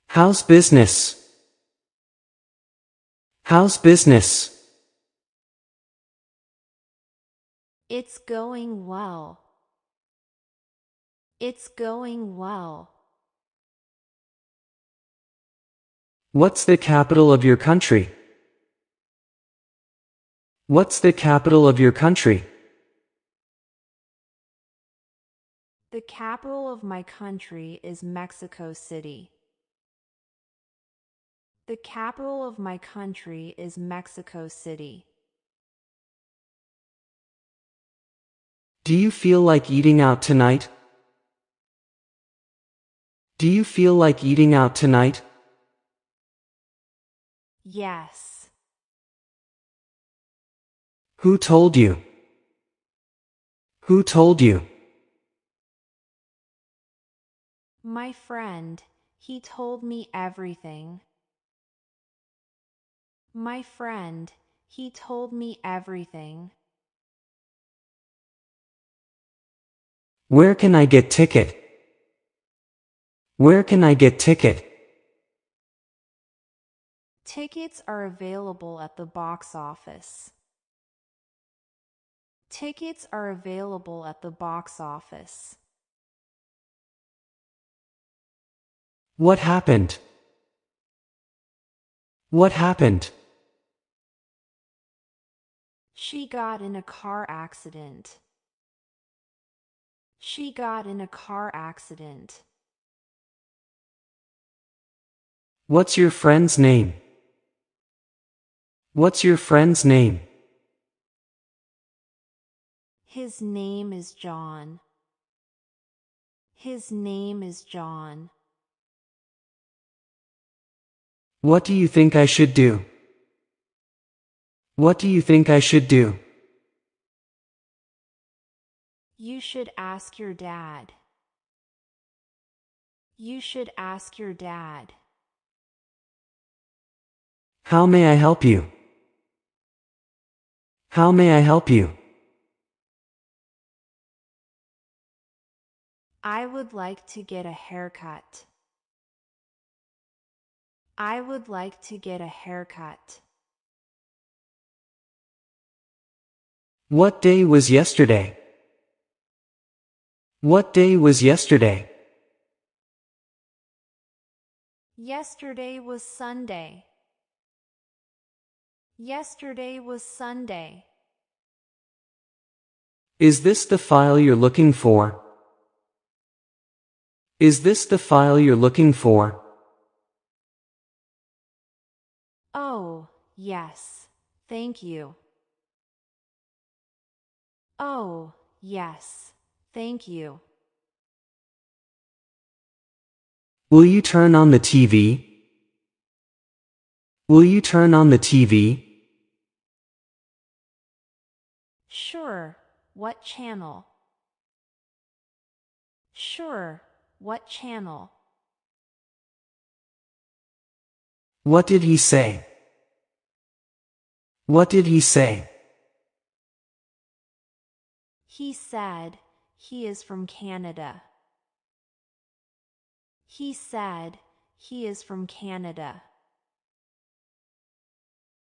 How's business? How's business? It's going well. It's going well. What's the capital of your country? What's the capital of your country? The capital of my country is Mexico City. The capital of my country is Mexico City. Do you feel like eating out tonight? Do you feel like eating out tonight? Yes. Who told you? Who told you? My friend, he told me everything. My friend, he told me everything. Where can I get ticket? Where can I get ticket? Tickets are available at the box office. Tickets are available at the box office. What happened? What happened? She got in a car accident. She got in a car accident. What's your friend's name? What's your friend's name? His name is John. His name is John. What do you think I should do? What do you think I should do? You should ask your dad. You should ask your dad. How may I help you? How may I help you? I would like to get a haircut. I would like to get a haircut. What day was yesterday? What day was yesterday? Yesterday was Sunday. Yesterday was Sunday. Is this the file you're looking for? Is this the file you're looking for? Oh, yes. Thank you. Oh, yes. Thank you. Will you turn on the TV? Will you turn on the TV? Sure. What channel? Sure. What channel? What did he say? What did he say? He said he is from Canada. He said he is from Canada.